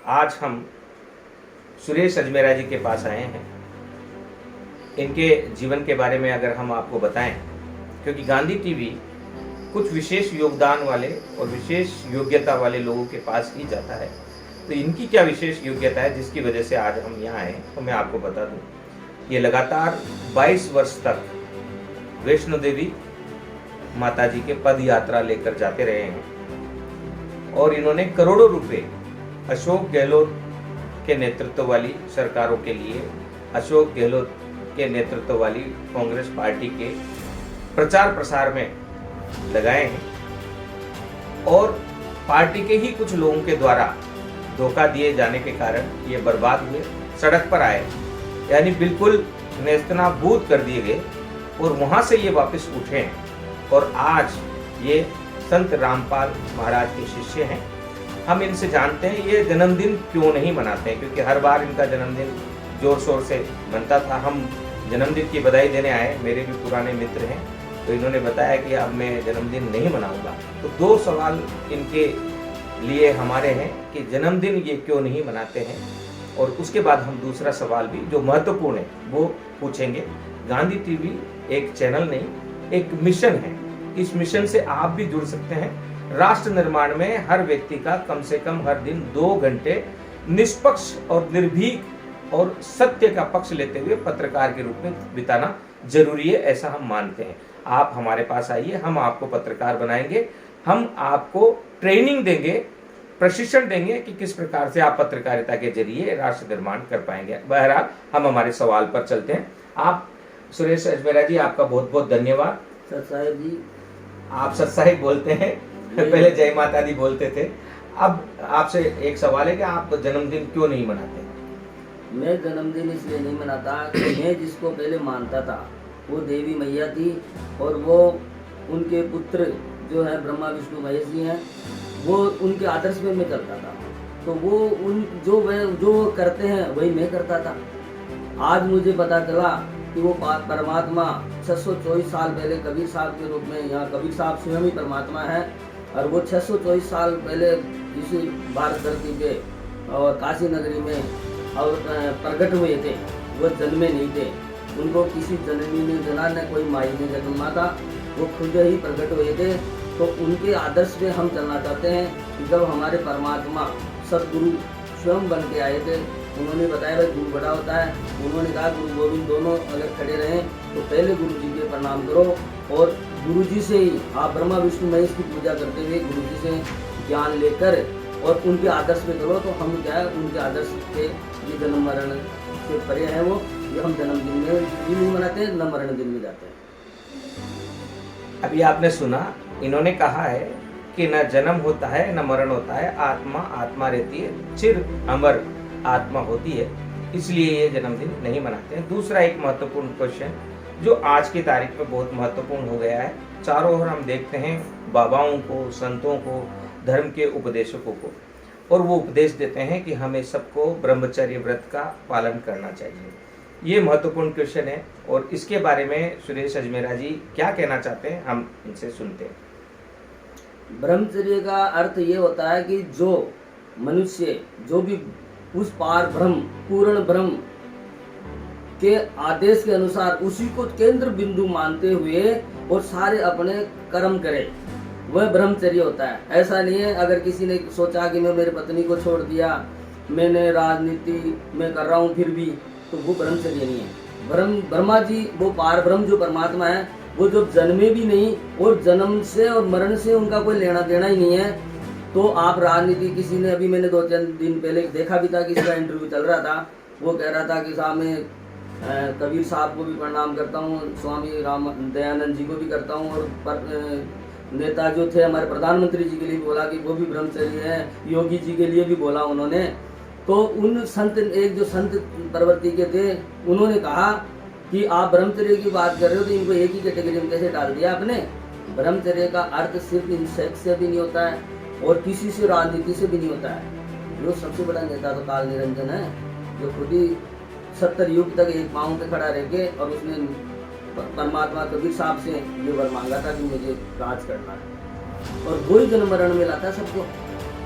आज हम सुरेश अजमेरा जी के पास आए हैं। इनके जीवन के बारे में अगर हम आपको बताएं, क्योंकि गांधी टीवी कुछ विशेष योगदान वाले और विशेष योग्यता वाले लोगों के पास ही जाता है, तो इनकी क्या विशेष योग्यता है जिसकी वजह से आज हम यहाँ आए, तो मैं आपको बता दूं। ये लगातार 22 वर्ष तक वैष्णो देवी माता जी के पद यात्रा लेकर जाते रहे हैं और इन्होंने करोड़ों रुपए अशोक गहलोत के नेतृत्व वाली सरकारों के लिए, अशोक गहलोत के नेतृत्व वाली कांग्रेस पार्टी के प्रचार प्रसार में लगाए हैं और पार्टी के ही कुछ लोगों के द्वारा धोखा दिए जाने के कारण ये बर्बाद हुए, सड़क पर आए, यानी बिल्कुल नेस्तनाबूद कर दिए गए और वहां से ये वापस उठे और आज ये संत रामपाल महाराज के शिष्य हैं। हम इनसे जानते हैं ये जन्मदिन क्यों नहीं मनाते हैं, क्योंकि हर बार इनका जन्मदिन जोर शोर से मनता था। हम जन्मदिन की बधाई देने आए, मेरे भी पुराने मित्र हैं, तो इन्होंने बताया कि अब मैं जन्मदिन नहीं मनाऊंगा। तो 2 सवाल इनके लिए हमारे हैं कि जन्मदिन ये क्यों नहीं मनाते हैं, और उसके बाद हम दूसरा सवाल भी जो महत्वपूर्ण है वो पूछेंगे। गांधी टीवी एक चैनल नहीं, एक मिशन है। इस मिशन से आप भी जुड़ सकते हैं। राष्ट्र निर्माण में हर व्यक्ति का कम से कम हर दिन 2 घंटे निष्पक्ष और निर्भीक और सत्य का पक्ष लेते हुए पत्रकार के रूप में बिताना जरूरी है, ऐसा हम मानते हैं। आप हमारे पास आइए, हम आपको पत्रकार बनाएंगे, हम आपको ट्रेनिंग देंगे, प्रशिक्षण देंगे कि किस प्रकार से आप पत्रकारिता के जरिए राष्ट्र निर्माण कर पाएंगे। बहरहाल हम हमारे सवाल पर चलते हैं। आप सुरेश अजमेरा जी, आपका बहुत बहुत धन्यवाद। सत साहिब जी, आप सत साहिब बोलते हैं, पहले जय माता दी बोलते थे। अब आपसे एक सवाल है कि आप जन्मदिन क्यों नहीं मनाते? मैं जन्मदिन इसलिए नहीं मनाता कि मैं जिसको पहले मानता था वो देवी मैया थी और वो उनके पुत्र जो है ब्रह्मा विष्णु महेश जी हैं, वो उनके आदर्श में मैं चलता था। तो वो उन जो करते हैं वही मैं करता था। आज मुझे पता चला कि वो परमात्मा 624 साल पहले कबीर साहब के रूप में, यहाँ कबीर साहब स्वयं ही परमात्मा है, और वो 624 साल पहले इसी भारत धरती पे और काशी नगरी में और प्रकट हुए थे। वो जन्मे नहीं थे, उनको किसी जननी ने जना न कोई माई ने जन्मा था, वो खुद ही प्रकट हुए थे। तो उनके आदर्श में हम चलना चाहते हैं कि जब हमारे परमात्मा सदगुरु स्वयं बन के आए थे, उन्होंने बताया भाई गुरु बड़ा होता है। उन्होंने कहा गुरु गोविंद दोनों अगर खड़े रहें तो पहले गुरु जी के प्रणाम करो, और गुरु जी से ही आप ब्रह्मा विष्णु महेश की पूजा करते हुए गुरु जी से ज्ञान लेकर और उनके आदर्श में चलो। तो हम क्या है, उनके आदर्श के ये जन्म मरण से परे हैं वो, ये हम जन्मदिन में भी नहीं मनाते, न मरण दिन में जाते हैं। अभी आपने सुना, इन्होंने कहा है कि न जन्म होता है न मरण होता है, आत्मा आत्मा रहती है, चिर अमर आत्मा होती है, इसलिए ये जन्मदिन नहीं मनाते हैं। दूसरा एक महत्वपूर्ण क्वेश्चन जो आज की तारीख में बहुत महत्वपूर्ण हो गया है, चारों ओर हम देखते हैं बाबाओं को, संतों को, धर्म के उपदेशकों को, और वो उपदेश देते हैं कि हमें सबको ब्रह्मचर्य व्रत का पालन करना चाहिए। ये महत्वपूर्ण क्वेश्चन है और इसके बारे में सुरेश अजमेरा जी क्या कहना चाहते हैं, हम इनसे सुनते हैं। ब्रह्मचर्य का अर्थ ये होता है कि जो मनुष्य जो भी उस पार ब्रह्म, पूर्ण ब्रह्म के आदेश के अनुसार उसी को केंद्र बिंदु मानते हुए और सारे अपने कर्म करे, वह ब्रह्मचर्य होता है। ऐसा नहीं है अगर किसी ने सोचा कि मैं मेरी पत्नी को छोड़ दिया, मैंने राजनीति में कर रहा हूँ फिर भी, तो वो ब्रह्मचर्य नहीं है। ब्रह्मा जी वो पार ब्रह्म जो परमात्मा है, वो जो जन्मे भी नहीं और जन्म से और मरण से उनका कोई लेना देना ही नहीं है। तो आप राजनीति, किसी ने अभी मैंने 2-3 दिन पहले देखा भी था, किसी का इंटरव्यू चल रहा था, वो कह रहा था कि साहब मैं कबीर साहब को भी प्रणाम करता हूँ, स्वामी राम दयानंद जी को भी करता हूँ, और नेता जो थे हमारे प्रधानमंत्री जी के लिए भी बोला कि वो भी ब्रह्मचर्य है, योगी जी के लिए भी बोला उन्होंने। तो उन संत, एक जो संत प्रवृत्ति के थे, उन्होंने कहा कि आप ब्रह्मचर्य की बात कर रहे हो तो इनको एक ही कैटेगरी में कैसे डाल दिया आपने। ब्रह्मचर्य का अर्थ सिर्फ इन सेक्स से भी नहीं होता है और किसी से राजनीति से भी नहीं होता है। जो सबसे बड़ा नेता तो काल निरंजन है, जो खुद ही 70 युग तक एक पाँव पे खड़ा रह के, और उसने परमात्मा कबीर साहब से ये वर मांगा था कि मुझे राज करना है, और वही जन्म मरण में लाता है सबको।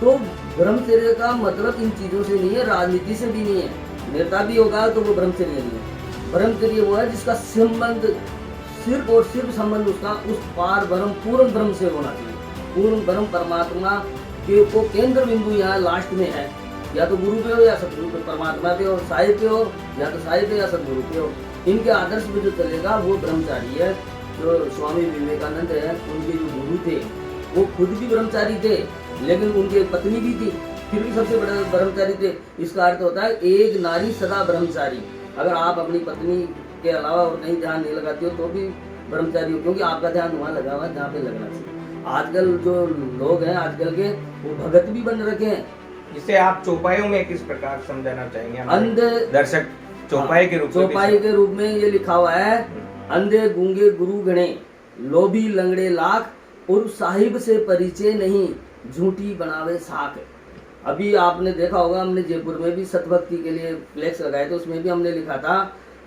तो ब्रह्मचर्य का मतलब इन चीजों से नहीं है, राजनीति से भी नहीं है। नेता भी होगा तो वो ब्रह्मचर्य नहीं है। ब्रह्मचर्य वो है जिसका संबंध सिर्फ और सिर्फ संबंध उसका उस पार ब्रह्म पूर्ण ब्रह्म से होना चाहिए। पूर्ण ब्रह्म परमात्मा के को केंद्र बिंदु यहाँ लास्ट में है, या तो गुरु पे हो या सतगुरु पे, परमात्मा पे हो, साई पे हो या तो साई पे या सतगुरु पे हो। इनके आदर्श में जो चलेगा वो ब्रह्मचारी है। जो स्वामी विवेकानंद है, उनके जो गुरु थे वो खुद भी ब्रह्मचारी थे, लेकिन उनकी एक पत्नी भी थी, फिर भी सबसे बड़े ब्रह्मचारी थे। इसका अर्थ होता है एक नारी सदा ब्रह्मचारी। अगर आप अपनी पत्नी के अलावा और कहीं ध्यान नहीं लगाती हो तो भी ब्रह्मचारी हो, क्योंकि आपका ध्यान वहाँ लगा हुआ है जहाँ पे लगना चाहिए। आजकल जो लोग हैं आजकल के, वो भगत भी बन रखे हैं। इसे आप चौपाइयों में किस प्रकार समझाना चाहेंगे अंधे दर्शक? चौपाई के रूप में चौपाई के रूप में ये लिखा हुआ है, अंधे गूंगे गुरु गणे, लोभी लंगड़े लाख, और साहिब से परिचय नहीं, झूठी बनावे साख। अभी आपने देखा होगा, हमने जयपुर में भी सतभक्ति के लिए फ्लेक्स लगाए थे, उसमें भी हमने लिखा था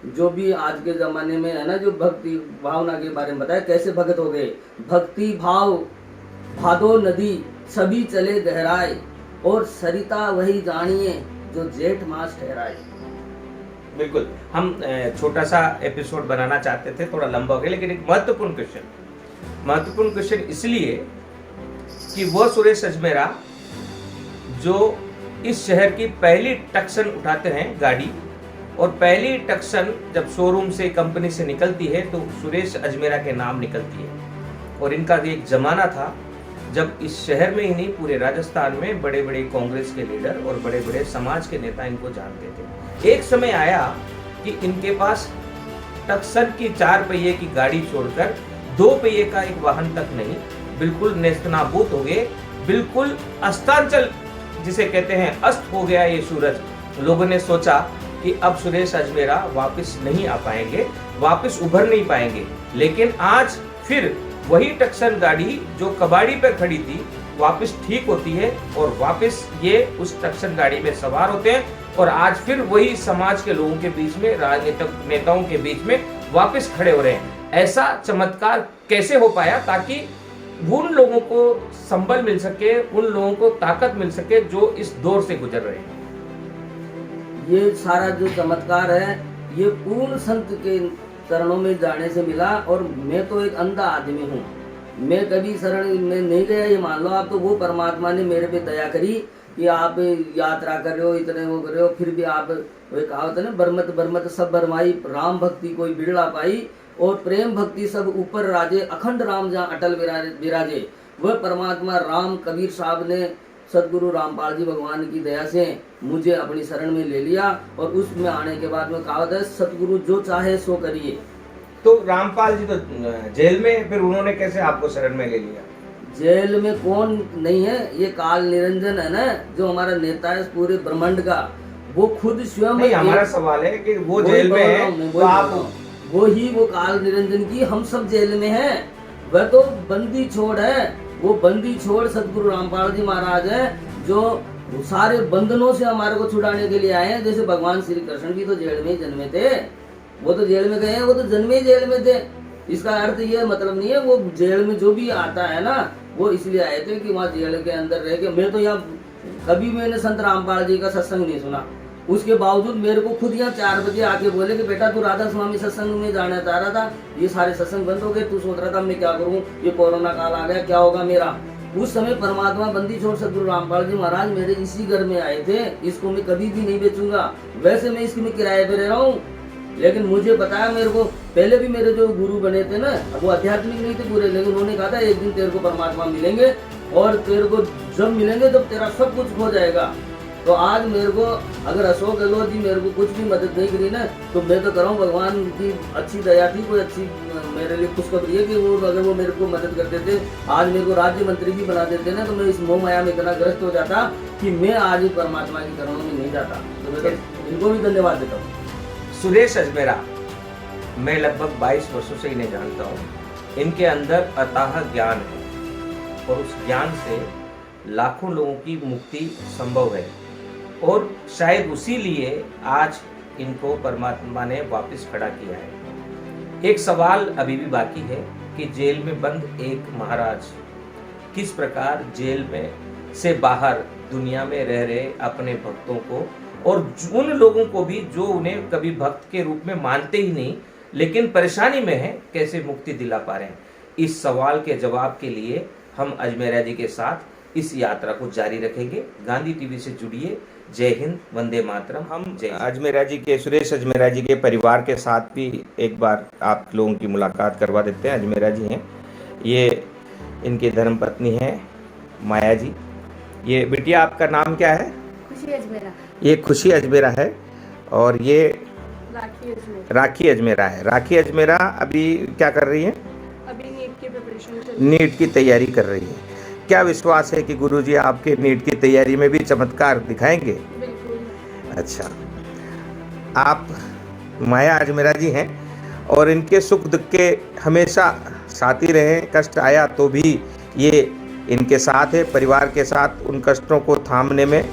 जो भी आज के जमाने में है ना, जो भक्ति भावना के बारे में बताया, कैसे भगत हो गए। भक्ति भाव भादो नदी सभी चले गहराए, और सरिता वही जानिए जो जेठ मास ठहराए। बिल्कुल, हम छोटा सा एपिसोड बनाना चाहते थे, थोड़ा लंबा हो गया, लेकिन एक महत्वपूर्ण क्वेश्चन इसलिए कि वह सुरेश अजमेरा जो इस शहर की पहली टक्सन उठाते हैं गाड़ी, और पहली टक्सन जब शोरूम से कंपनी से निकलती है तो सुरेश अजमेरा के नाम निकलती है। और इनका एक जमाना था जब इस शहर में ही नहीं, पूरे राजस्थान में बड़े बड़े कांग्रेस के लीडर और बड़े बड़े समाज के नेता इनको जानते थे। एक समय आया कि इनके पास टक्सन की 4 पहिए की गाड़ी छोड़कर 2 पहिए का एक वाहन तक नहीं, बिल्कुल नेस्तनाबूद हो गए, बिल्कुल अस्तांचल जिसे कहते हैं, अस्त हो गया ये सूरज। लोगों ने सोचा कि अब सुरेश अजमेरा वापस नहीं आ पाएंगे, वापस उभर नहीं पाएंगे। लेकिन आज फिर वही टक्सन गाड़ी जो कबाड़ी पर खड़ी थी वापस ठीक होती है, और वापस ये उस टक्सन गाड़ी में सवार होते हैं, और आज फिर वही समाज के लोगों के बीच में, राजनीतिक नेताओं के बीच में वापस खड़े हो रहे हैं। ऐसा चमत्कार कैसे हो पाया, ताकि उन लोगों को संबल मिल सके, उन लोगों को ताकत मिल सके जो इस दौर से गुजर रहे हैं। ये सारा जो चमत्कार है ये पूर्ण संत के चरणों में जाने से मिला। और मैं तो एक अंधा आदमी हूँ, मैं कभी शरण में नहीं गया, ये मान लो आप। तो वो परमात्मा ने मेरे पे दया करी कि आप यात्रा कर रहे हो, इतने वो कर रहे हो, फिर भी आप, वो कहावत है ना, बरमत बरमत सब बरमाई, राम भक्ति कोई बिगड़ा पाई, और प्रेम भक्ति सब ऊपर राजे, अखंड राम जहाँ अटल विराजे। वह परमात्मा राम कबीर साहब ने, सदगुरु रामपाल जी भगवान की दया से मुझे अपनी शरण में ले लिया, और उसमें आने के बाद में कहावत है, सतगुरु जो चाहे सो करिए। तो रामपाल जी तो जेल में, फिर उन्होंने कैसे आपको शरण में ले लिया? जेल में कौन नहीं है, ये काल निरंजन है ना, जो हमारा नेता है पूरे ब्रह्मांड का, वो खुद स्वयं। नहीं, हमारा सवाल है कि वो जेल में है, तो आप वो काल निरंजन की, हम सब जेल में हैं। वह तो बंदी छोड़ है, वो बंदी छोड़ सदगुरु रामपाल जी महाराज हैं, जो सारे बंधनों से हमारे को छुड़ाने के लिए आए हैं। जैसे भगवान श्री कृष्ण भी तो जेल में जन्मे थे, वो तो जेल में गए हैं, वो तो जन्मे जेल में थे। इसका अर्थ ये मतलब नहीं है, वो जेल में जो भी आता है ना, वो इसलिए आए थे कि वहाँ जेल के अंदर रह के। मैं तो यहाँ कभी मैंने संत रामपाल जी का सत्संग नहीं सुना, उसके बावजूद मेरे को खुद यहाँ 4 बजे आके बोले कि बेटा तू राधा स्वामी सत्संग में जाना चाह रहा था, ये सारे सत्संग बंद हो गए, तू सोच रहा था मैं क्या करूँ, ये कोरोना काल आ गया, क्या होगा मेरा। उस समय परमात्मा बंदी छोड़ सदगुरु रामपाल जी महाराज मेरे इसी घर में आए थे। इसको मैं कभी भी नहीं बेचूंगा, वैसे मैं इसके में किराए पे रह रहा हूँ, लेकिन मुझे पता है, मेरे को पहले भी मेरे जो गुरु बने थे ना, वो आध्यात्मिक नहीं थे पूरे, लेकिन उन्होंने कहा था एक दिन तेरे को परमात्मा मिलेंगे, और तेरे को जब मिलेंगे तब तेरा सब कुछ हो जाएगा। तो आज मेरे को अगर अशोक गहलोत जी मेरे को कुछ भी मदद नहीं करी ना, तो मैं तो कराऊँ, भगवान की अच्छी दया थी, कोई अच्छी मेरे लिए खुशखबरी है कि वो अगर वो मेरे को मदद करते थे, आज मेरे को राज्य मंत्री भी बना देते ना, तो मैं इस मोह माया में इतना ग्रस्त हो जाता कि मैं आज परमात्मा की चरणों में नहीं जाता। तो मैं तो इनको भी धन्यवाद देता हूँ। सुरेश अजमेरा, मैं लगभग 22 वर्षों से इन्हें जानता हूँ। इनके अंदर अथाह ज्ञान है, और उस ज्ञान से लाखों लोगों की मुक्ति संभव है, और शायद उसी लिए आज इनको परमात्मा ने वापस खड़ा किया है। एक सवाल अभी भी बाकी है कि जेल में बंद एक महाराज किस प्रकार जेल में से बाहर दुनिया में रह रहे अपने भक्तों को और उन लोगों को भी जो उन्हें कभी भक्त के रूप में मानते ही नहीं लेकिन परेशानी में है, कैसे मुक्ति दिला पा रहे हैं। इस सवाल के जवाब के लिए हम अजमेरा जी के साथ इस यात्रा को जारी रखेंगे। गांधी टीवी से जुड़िए। जय हिंद, वंदे मातरम। हम अजमेरा जी के, सुरेश अजमेरा जी के परिवार के साथ भी एक बार आप लोगों की मुलाकात करवा देते हैं। अजमेरा जी हैं, ये इनकी धर्मपत्नी है माया जी। ये बिटिया आपका नाम क्या है? खुशी अजमेरा। ये खुशी अजमेरा है और ये राखी अजमेरा। राखी अजमेरा है। राखी अजमेरा अभी क्या कर रही है? अभी नीट की प्रिपरेशन चल रही नीट की तैयारी कर रही है। क्या विश्वास है कि गुरुजी आपके नीट की तैयारी में भी चमत्कार दिखाएंगे? है। बिल्कुल। अच्छा, आप माया अजमेरा जी हैं और इनके सुख दुख के हमेशा साथी रहे। कष्ट आया तो भी ये इनके साथ है, परिवार के साथ उन कष्टों को थामने में।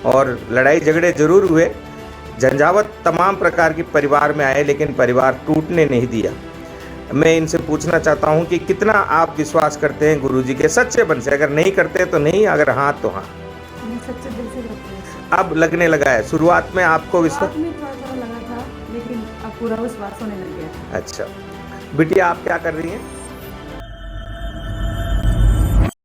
और लड़ाई झगड़े जरूर हुए, झंझावत तमाम प्रकार की परिवार में आए, लेकिन परिवार टूटने नहीं दिया। मैं इनसे पूछना चाहता हूं कि कितना आप विश्वास करते हैं गुरुजी के सच्चे मन से? अगर नहीं करते तो नहीं, अगर हाँ तो हाँ। मैं सच्चे दिल से करती हूँ। अब लगने लगा है। शुरुआत में आपको विश्वास? शुरुआत में थोड़ा थोड़ा लगा था, लेकिन अब पूरा विश्वास होने लग गया। अच्छा, बिटिया आप क्या कर रही हैं?